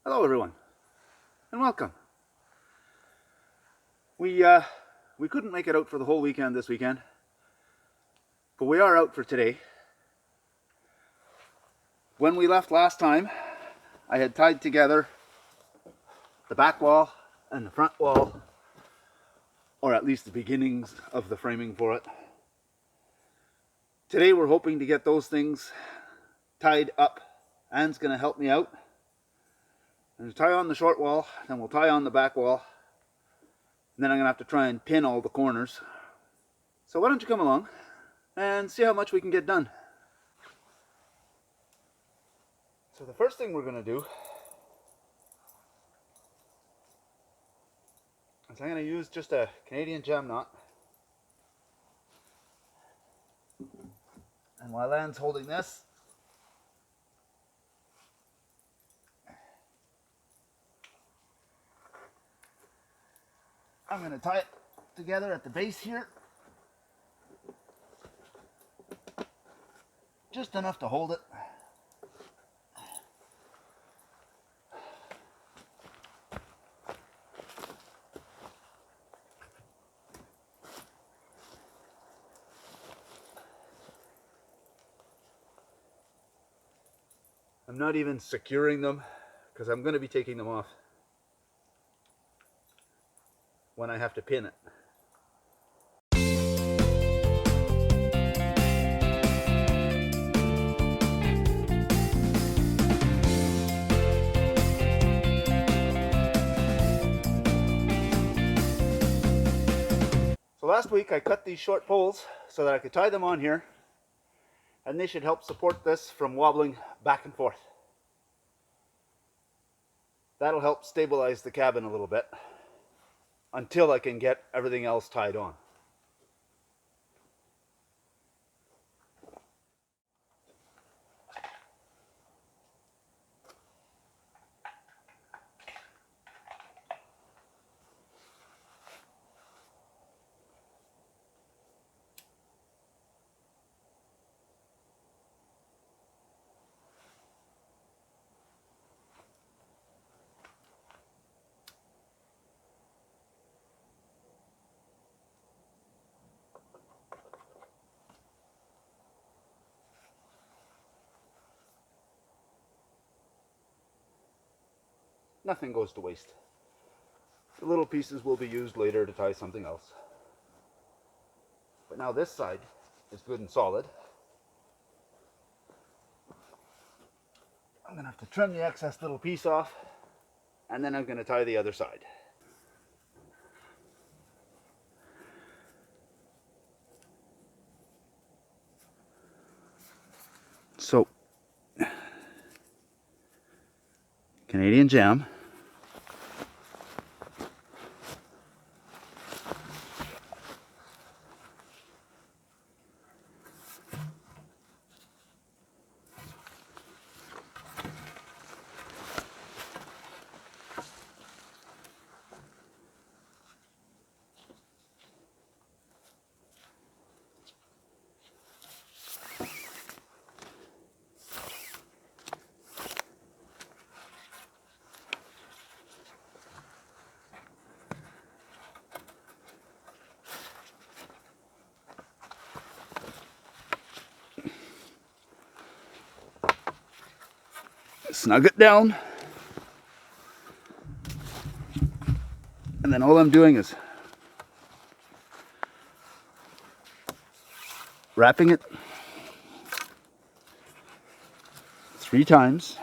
Hello everyone, and welcome. We couldn't make it out for the whole weekend this weekend, but we are out for today. When we left last time, I had tied together the back wall and the front wall, or at least the beginnings of the framing for it. Today we're hoping to get those things tied up. Anne's going to help me out. And tie on the short wall, then we'll tie on the back wall. And then I'm going to have to try and pin all the corners. So why don't you come along and see how much we can get done. So the first thing we're going to do is I'm going to use just a Canadian jam knot. And while Anne's holding this, I'm going to tie it together at the base here. Just enough to hold it. I'm not even securing them because I'm going to be taking them off when I have to pin it. So last week I cut these short poles so that I could tie them on here, and they should help support this from wobbling back and forth. That'll help stabilize the cabin a little bit until I can get everything else tied on. Nothing goes to waste. The little pieces will be used later to tie something else. But now this side is good and solid. I'm going to have to trim the excess little piece off, and then I'm going to tie the other side. So, Canadian jam. Snug it down, and then all I'm doing is wrapping it 3 times.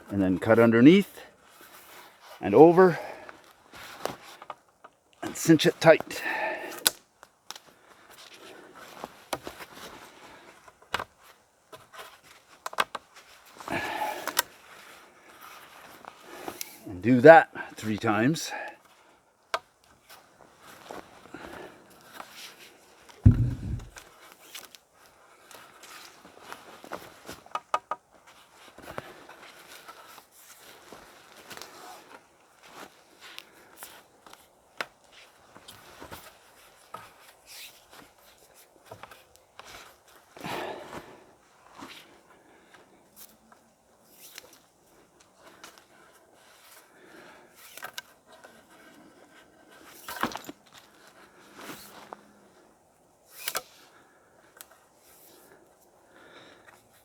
And then cut underneath and over and cinch it tight. And do that 3 times.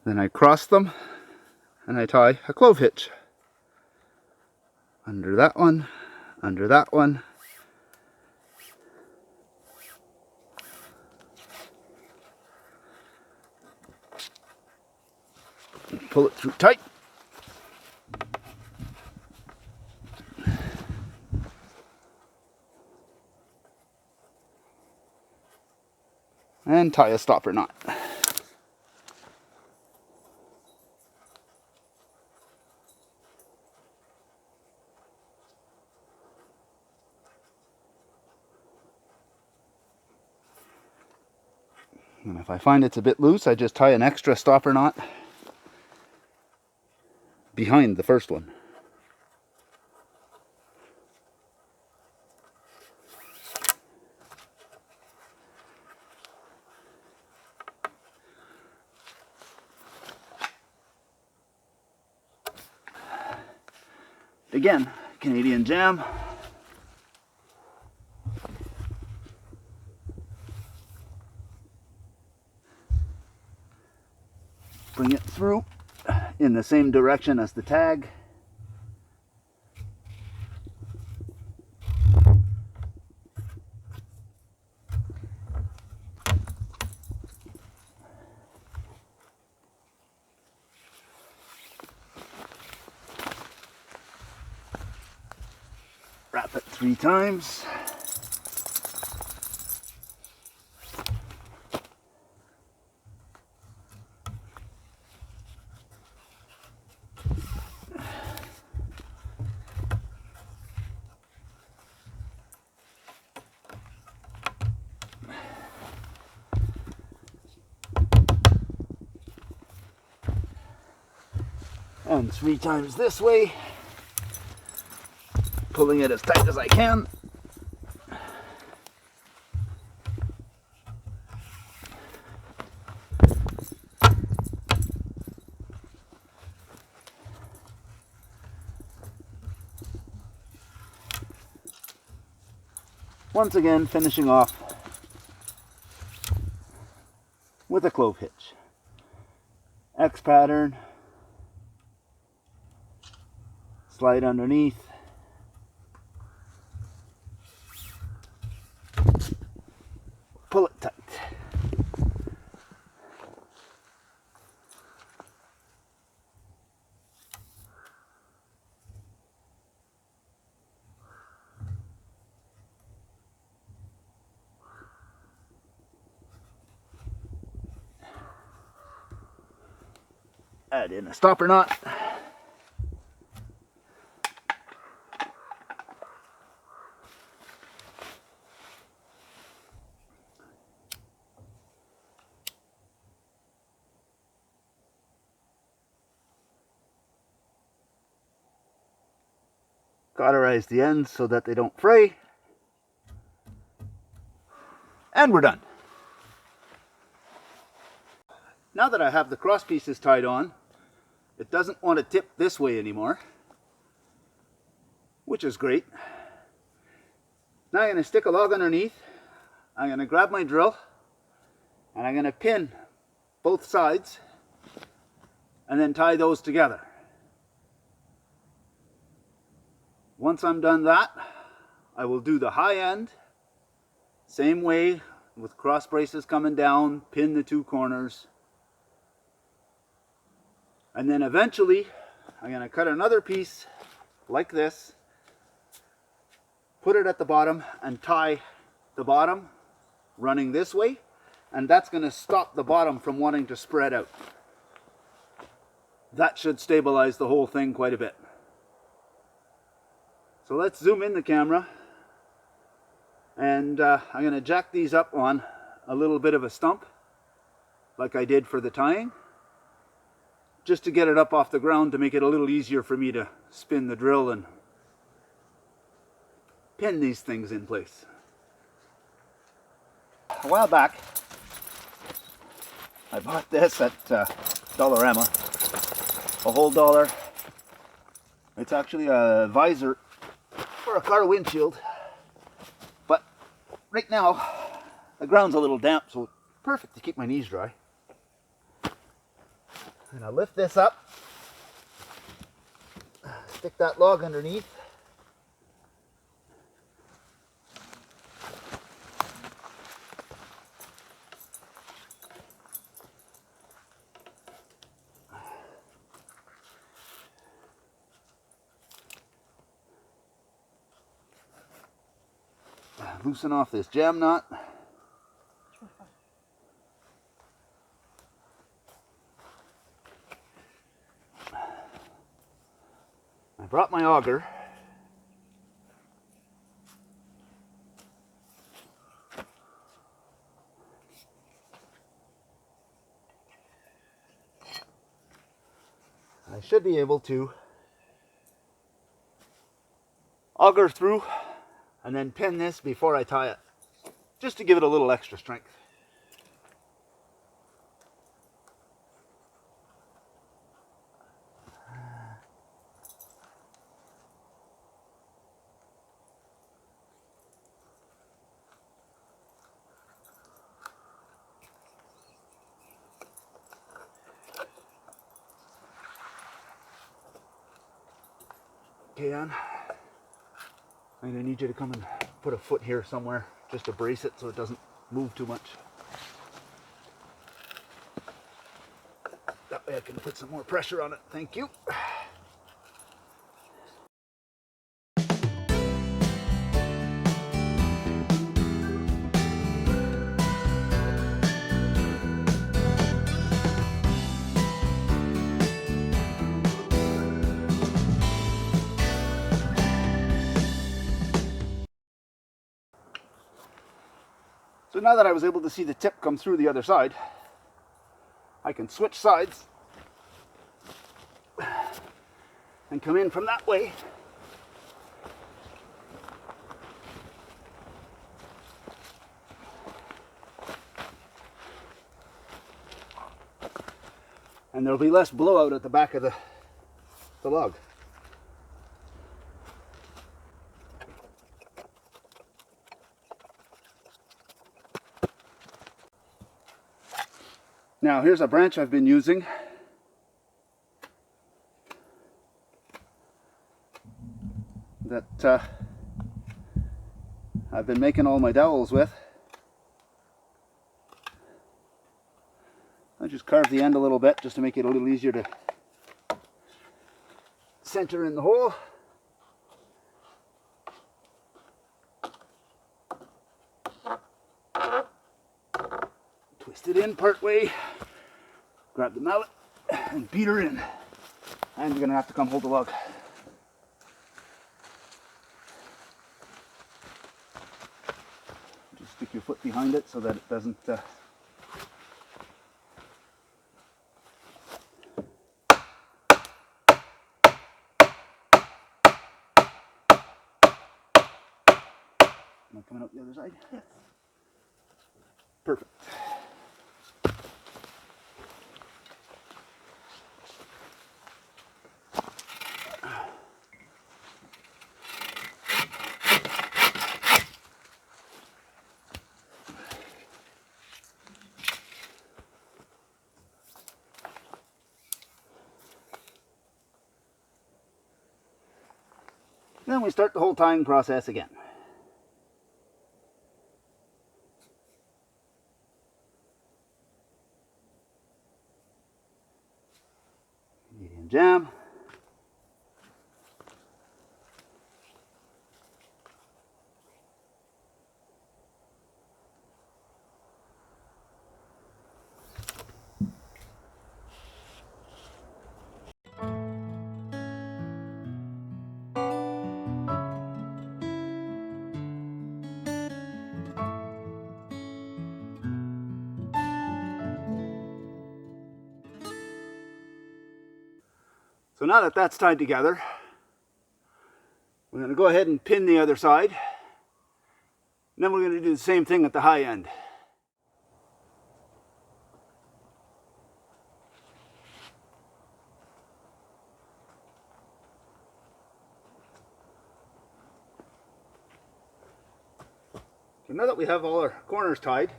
Then I cross them and I tie a clove hitch. Under that one, under that one. Pull it through tight. And tie a stopper knot. And if I find it's a bit loose, I just tie an extra stopper knot behind the first one. Again, Canadian jam. Bring it through in the same direction as the tag. Wrap it 3 times. And 3 times this way. Pulling it as tight as I can. Once again, finishing off with a clove hitch. X pattern. Slide underneath. Pull it tight. Add in a stopper knot. Cauterize the ends so that they don't fray. And we're done. Now that I have the cross pieces tied on, it doesn't want to tip this way anymore, which is great. Now I'm going to stick a log underneath. I'm going to grab my drill and I'm going to pin both sides and then tie those together. Once I'm done that, I will do the high end, same way with cross braces coming down, pin the 2 corners. And then eventually, I'm going to cut another piece like this, put it at the bottom and tie the bottom running this way. And that's going to stop the bottom from wanting to spread out. That should stabilize the whole thing quite a bit. So let's zoom in the camera, and I'm going to jack these up on a little bit of a stump like I did for the tying, just to get it up off the ground to make it a little easier for me to spin the drill and pin these things in place. A while back I bought this at Dollarama, a whole $1. It's actually a visor for a car windshield, but right now the ground's a little damp, so perfect to keep my knees dry. And I'll lift this up, stick that log underneath. Loosen off this jam knot. I brought my auger. I should be able to auger through and then pin this before I tie it, just to give it a little extra strength. Okay, Ann, I'm going to need you to come and put a foot here somewhere just to brace it so it doesn't move too much. That way I can put some more pressure on it. Thank you. So now that I was able to see the tip come through the other side, I can switch sides and come in from that way. And there'll be less blowout at the back of the log. Now here's a branch I've been using. That I've been making all my dowels with. I just carved the end a little bit just to make it a little easier to center in the hole. Twist it in part way, grab the mallet and beat her in. And you're going to have to come hold the log. Just stick your foot behind it so that it doesn't Am I coming out the other side? Yes. Perfect. Then we start the whole tying process again. Medium jam. So now that that's tied together, we're going to go ahead and pin the other side. And then we're going to do the same thing at the high end. So now that we have all our corners tied,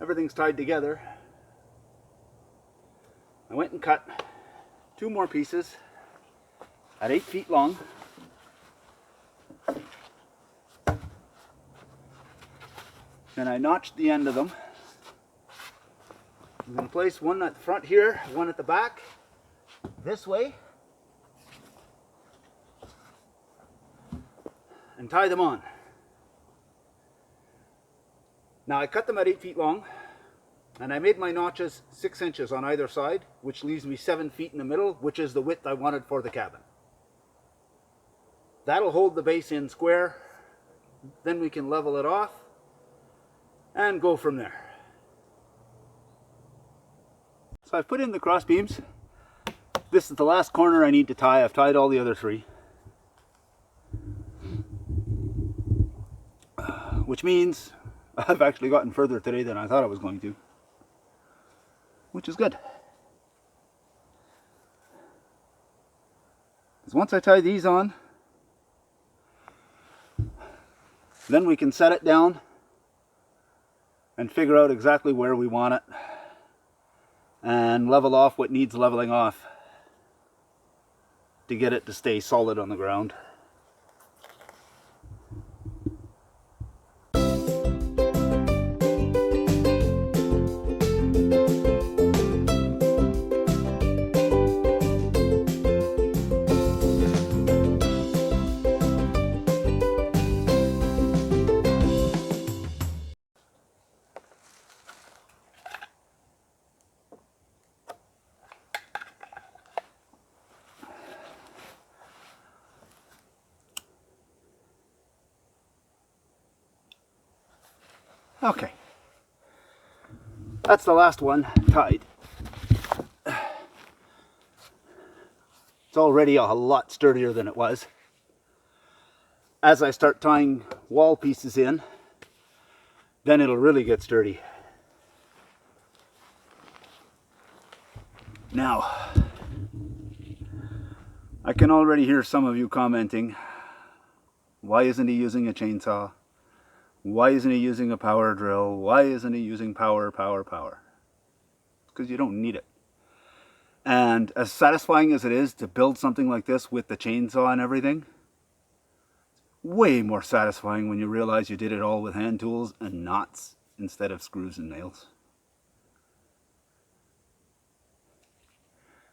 everything's tied together, I went and cut 2 more pieces at 8 feet long. Then I notched the end of them. I'm going to place one at the front here, one at the back, this way, and tie them on. Now I cut them at 8 feet long, and I made my notches 6 inches on either side, which leaves me 7 feet in the middle, which is the width I wanted for the cabin. That'll hold the base in square. Then we can level it off and go from there. So I've put in the cross beams. This is the last corner I need to tie. I've tied all the other 3. Which means I've actually gotten further today than I thought I was going to. Which is good. Because once I tie these on, then we can set it down and figure out exactly where we want it and level off what needs leveling off to get it to stay solid on the ground. Okay, that's the last one tied. It's already a lot sturdier than it was. As I start tying wall pieces in, then it'll really get sturdy. Now, I can already hear some of you commenting, why isn't he using a chainsaw? Why isn't he using a power drill? Why isn't he using power? It's because you don't need it. And as satisfying as it is to build something like this with the chainsaw and everything, way more satisfying when you realize you did it all with hand tools and knots instead of screws and nails.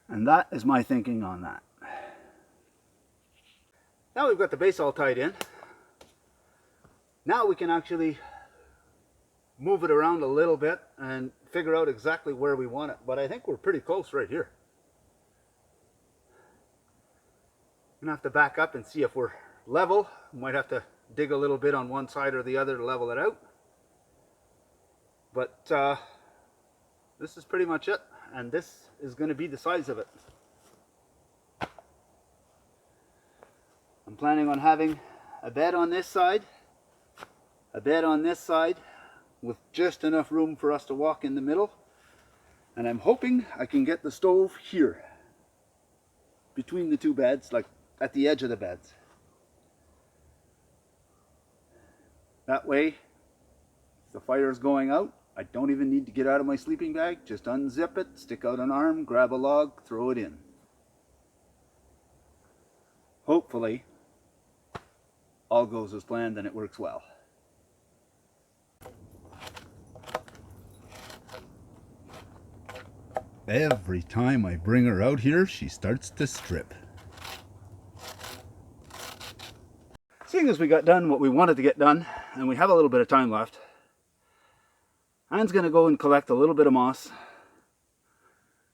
And that is my thinking on that. Now we've got the base all tied in. Now we can actually move it around a little bit and figure out exactly where we want it. But I think we're pretty close right here. I'm gonna have to back up and see if we're level. Might have to dig a little bit on one side or the other to level it out. But this is pretty much it. And this is going to be the size of it. I'm planning on having a bed on this side, a bed on this side, with just enough room for us to walk in the middle. And I'm hoping I can get the stove here, between the 2 beds, like at the edge of the beds. That way, if the fire is going out, I don't even need to get out of my sleeping bag. Just unzip it, stick out an arm, grab a log, throw it in. Hopefully, all goes as planned and it works well. Every time I bring her out here, she starts to strip. Seeing as we got done what we wanted to get done, and we have a little bit of time left, Anne's going to go and collect a little bit of moss.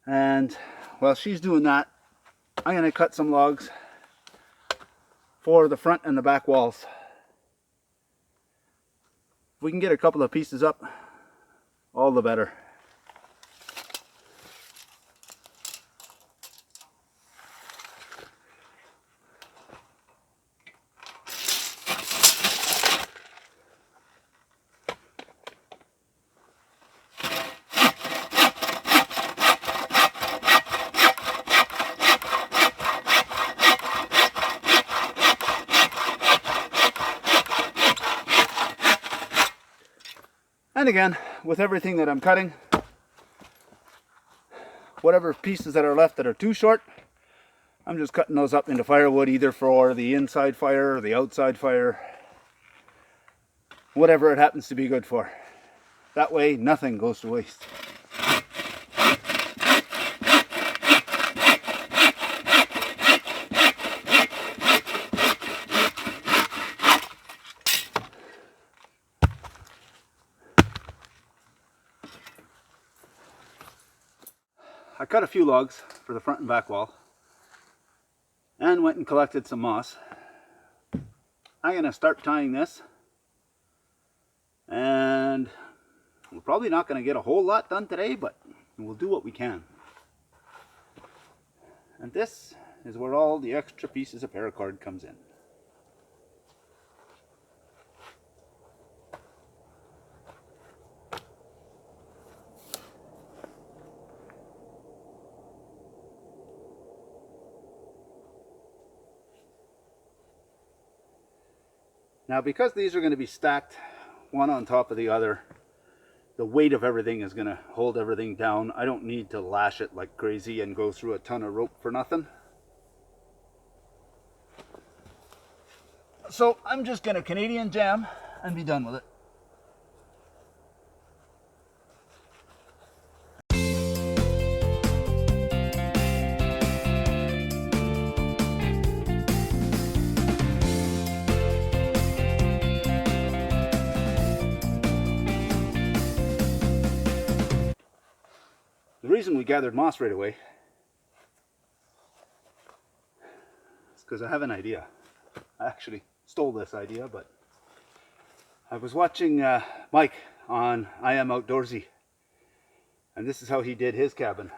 And while she's doing that, I'm going to cut some logs for the front and the back walls. If we can get a couple of pieces up, all the better. And again, with everything that I'm cutting, whatever pieces that are left that are too short, I'm just cutting those up into firewood, either for the inside fire or the outside fire, whatever it happens to be good for. That way nothing goes to waste. I cut a few logs for the front and back wall and went and collected some moss. I'm going to start tying this, and we're probably not going to get a whole lot done today, but we'll do what we can. And this is where all the extra pieces of paracord comes in. Now, because these are going to be stacked one on top of the other, the weight of everything is going to hold everything down. I don't need to lash it like crazy and go through a ton of rope for nothing. So I'm just going to Canadian jam and be done with it. The reason we gathered moss right away is because I have an idea. I actually stole this idea, but I was watching Mike on IamOutdoorsy, and this is how he did his cabin.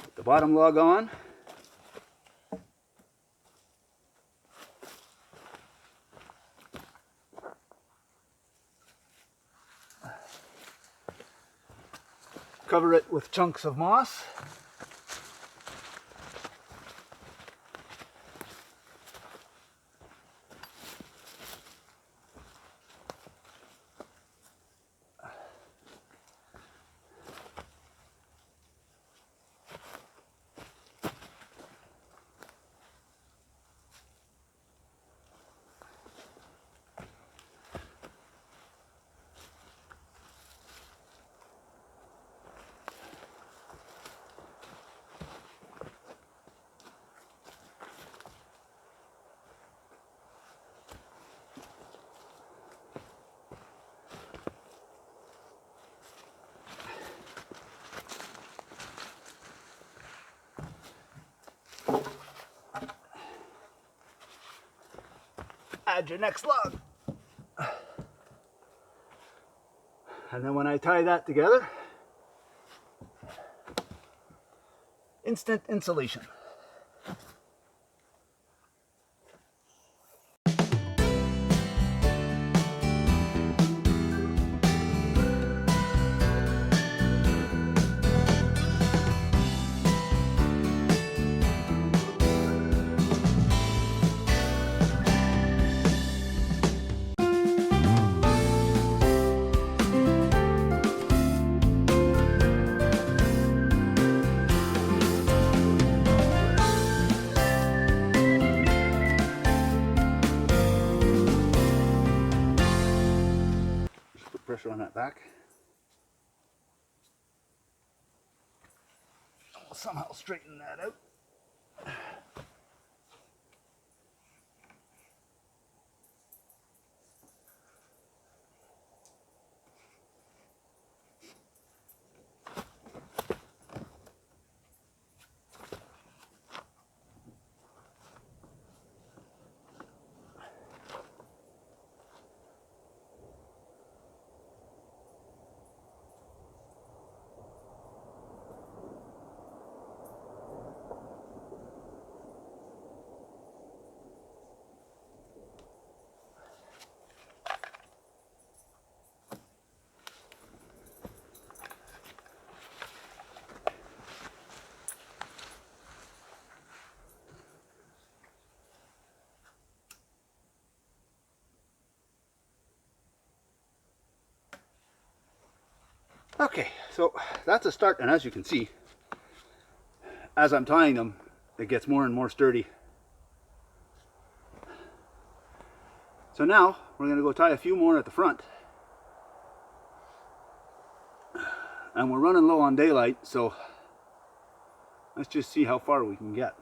Put the bottom log on. Cover it with chunks of moss. Add your next log. And then when I tie that together, instant insulation. Pressure on that back. We'll somehow straighten that out. Okay, so that's a start, and as you can see, as I'm tying them, it gets more and more sturdy. So now we're going to go tie a few more at the front. And we're running low on daylight, so let's just see how far we can get.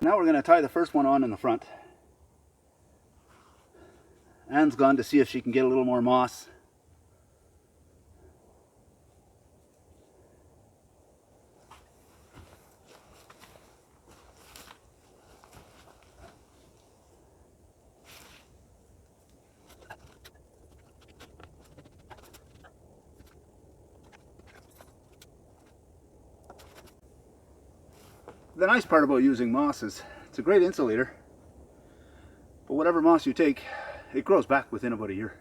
Now we're going to tie the first one on in the front. Anne's gone to see if she can get a little more moss. The nice part about using moss is it's a great insulator, but whatever moss you take, it grows back within about a year.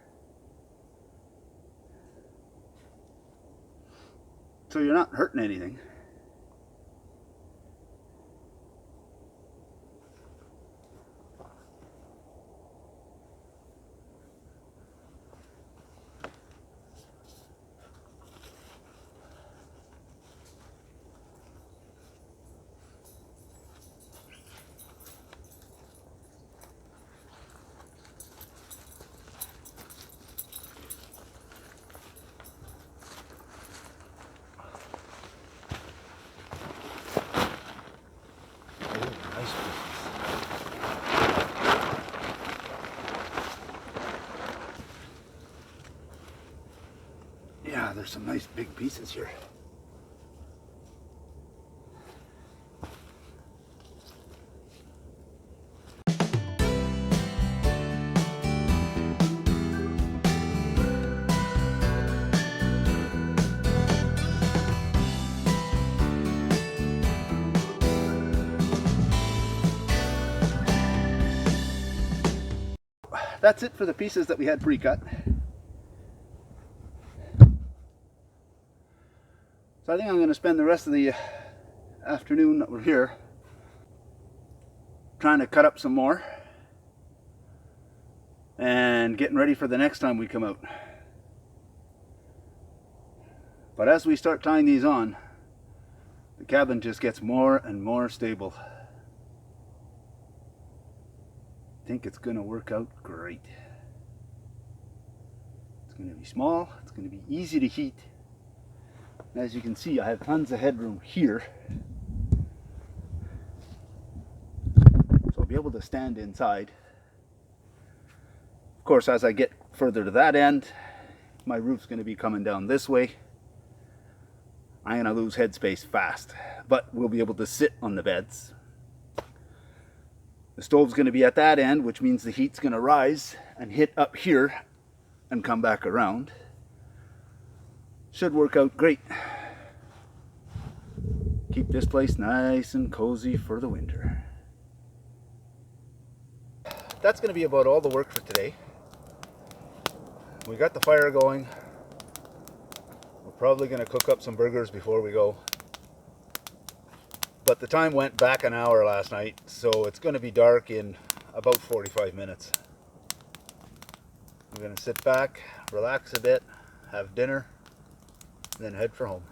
So you're not hurting anything. Yeah, there's some nice big pieces here. That's it for the pieces that we had pre-cut. So I think I'm going to spend the rest of the afternoon that we're here trying to cut up some more and getting ready for the next time we come out. But as we start tying these on, the cabin just gets more and more stable. I think it's going to work out great. It's going to be small, it's going to be easy to heat. As you can see, I have tons of headroom here. So I'll be able to stand inside. Of course, as I get further to that end, my roof's going to be coming down this way. I'm going to lose headspace fast, but we'll be able to sit on the beds. The stove's going to be at that end, which means the heat's going to rise and hit up here and come back around. Should work out great. Keep this place nice and cozy for the winter. That's going to be about all the work for today. We got the fire going. We're probably going to cook up some burgers before we go. But the time went back an hour last night, so it's going to be dark in about 45 minutes. We're going to sit back, relax a bit, have dinner, then head for home.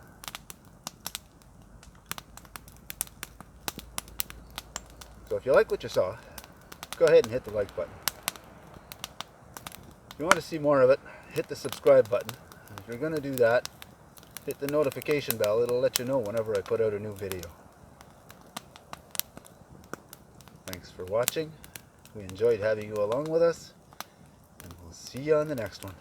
So if you like what you saw, go ahead and hit the like button. If you want to see more of it, hit the subscribe button. And if you're going to do that, hit the notification bell. It'll let you know whenever I put out a new video. Thanks for watching. We enjoyed having you along with us, and we'll see you on the next one.